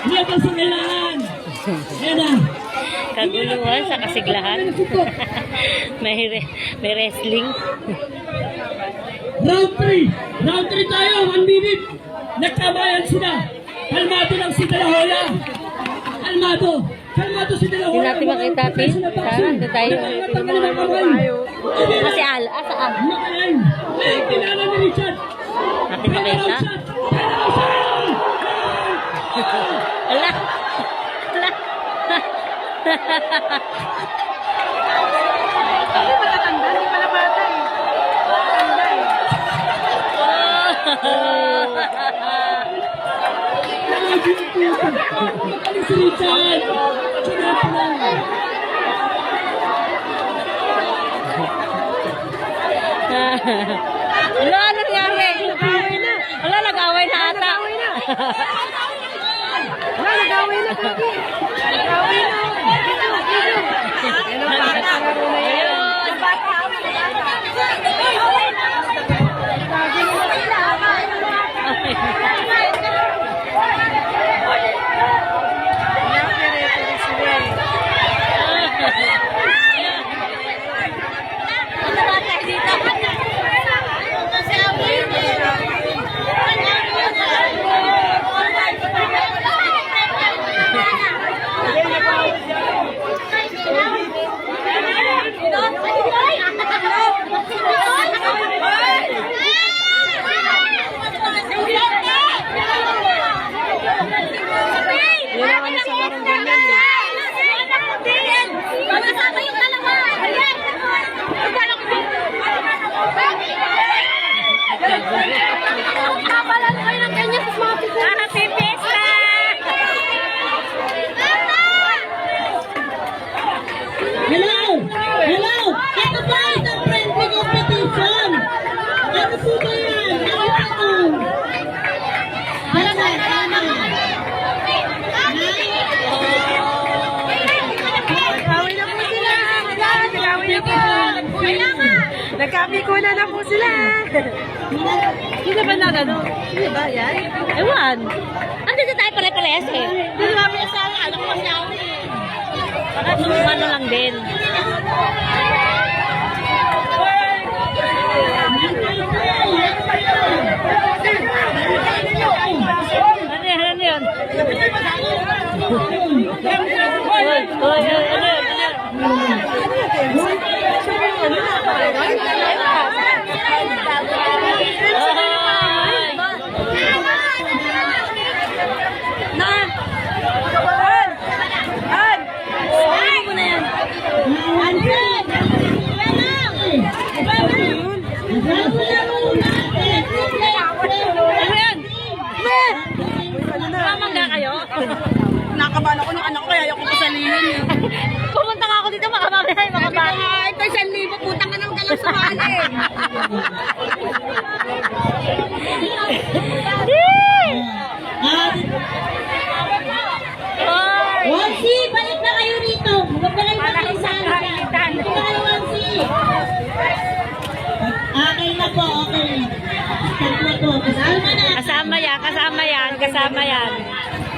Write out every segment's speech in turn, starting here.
Hindi ako sa kailangan. Ayan na. Kaguluhan sa kasiglahan. may wrestling. Round 3. Round 3 tayo. 1 minute. Nagkabayan sila. Kalmado lang si De La Hoya. Kalmado. Kalmado si De La Hoya. Hindi natin makita, Tin. Saan? Doon tayo. Kasi saan? Makain. Ay, tinala ni Richard. Natin makita. Ala. Ala. Hindi matatanda, hindi pala bata eh. Si Richard. Wala, ano nangyari? Wala, nag-away na ata. Wala, nag-away na. Nag-away na. Yan ang bata. Ang bata. Hello! Hello! Ito ba itong friendly competition? Ano po ba yan? Ano ito? Nag-away na po sila. Nag-away na po. Nagkapikunan na po sila. Sino ba na gano'n? Sino ba yan? Ewan. Andito tayo pare-parehas eh. Hindi naman yung asawa. Alam ko kasi ako eh. Baka sumano lang din. Ano yan? Ano yan? Oy, ano yan? Nakabahan ako ng anak ko, kaya ayaw ko pasalihin eh. Pumunta nga ako dito, makabagay, makabagay. Ay, ito 1,000, putang ka ng dalang sa mahal eh. Wansi, balik na kayo rito. Magpalay na kayo sa akin. Dito na kayo, Wansi. Okay na po, okay. Stop na po. Kasama na. Kasama yan, kasama yan, kasama yan.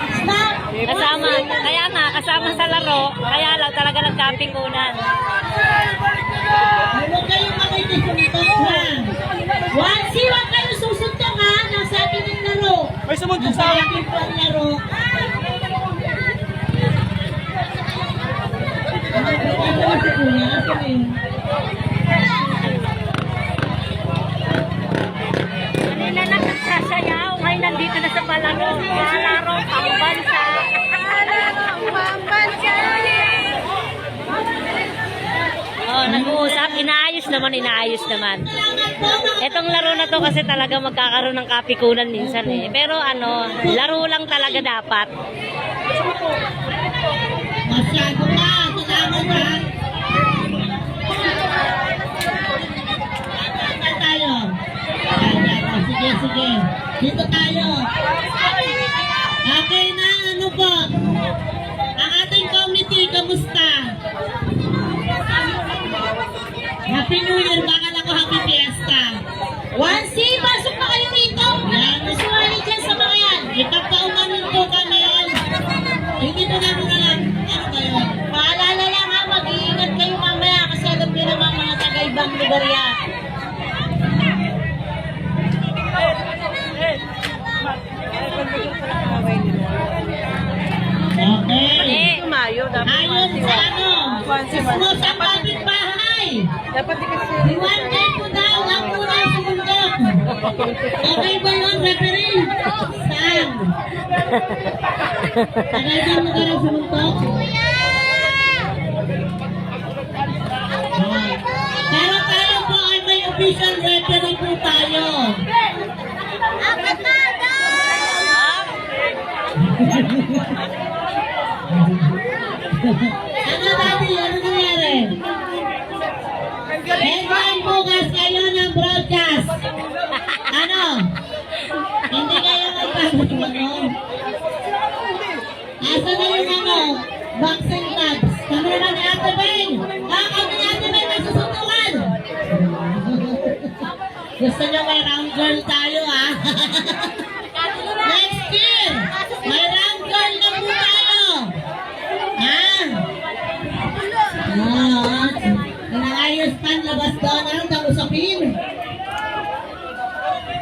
Stop. Kasama, kaya nga, kasama sa laro, kaya lang talaga nagkapikunan. Huwag kayong makikisumuntok ha. Wansi, huwag kayong susuntok ha. Nasa atin yung laro. May sumuntok Nasa atin po ang laro. Kanina lang nagsasayaw, ngayon nandito na sa palaro. Palaro, pambansa. Oh, nag-uusap, inaayos naman. Etong laro na to kasi talaga magkakaroon ng kapikunan minsan eh. Pero ano, laro lang talaga dapat. Masyado ka. Salamat ha. Saan tayo? Sige, sige. Dito tayo. Okay na, ano po? Ang ating committee, kamusta? Happy New Year, baka ako Happy Fiesta. Wansi, pasok na kayo rito. Yan, nasuwali dyan sa mga yan. Ipagpaumanin po kami. Kumusta ang kapitbahay? Dapat kasi. Iwantin ko daw ang unang sumundok. Okay ba yun, referee? Saan? Tagal ka mo ka ng sumundok? Pero tayo po ay may official referee po tayo. Ano dati? Ano nangyari? Kailan bukas kayo ng broadcast? Ano? Hindi kayo magpapagpagpag. Asa na yung ano? Boxing gloves. Kami naman ni Ate Ben. Kami ni Ate Ben nagsusundukan. Gusto nyo may round girl tayo ah. Next year, may round girl na po tayo. Ha? Nanayos pan labas doon. Anong kausapin?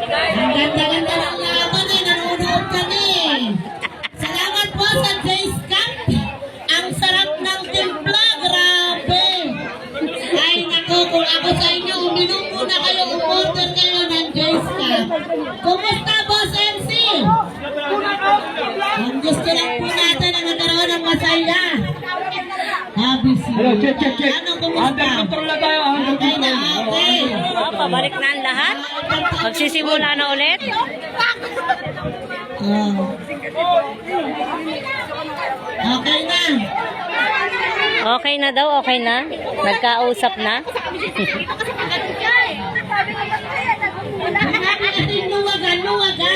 Ang ganda-ganda ng laban eh. Nanonood kami. Salamat po sa Jay's Cup. Ang sarap ng timpla. Grabe. Ay nako, kung ako sa inyo, uminom muna kayo. Umorder kayo ng Jay's Cup. Kumusta, Boss MC? Ang gusto lang po natin na magkaroon ng masaya. Happy Hello, check. Ano, kumusta? Under control na tayo. Okay na, okay. Oh, pabalik na ang lahat. Magsisimula na ulit. Oh. Okay na. Okay na daw, okay na. Nagkausap na. Luwagan.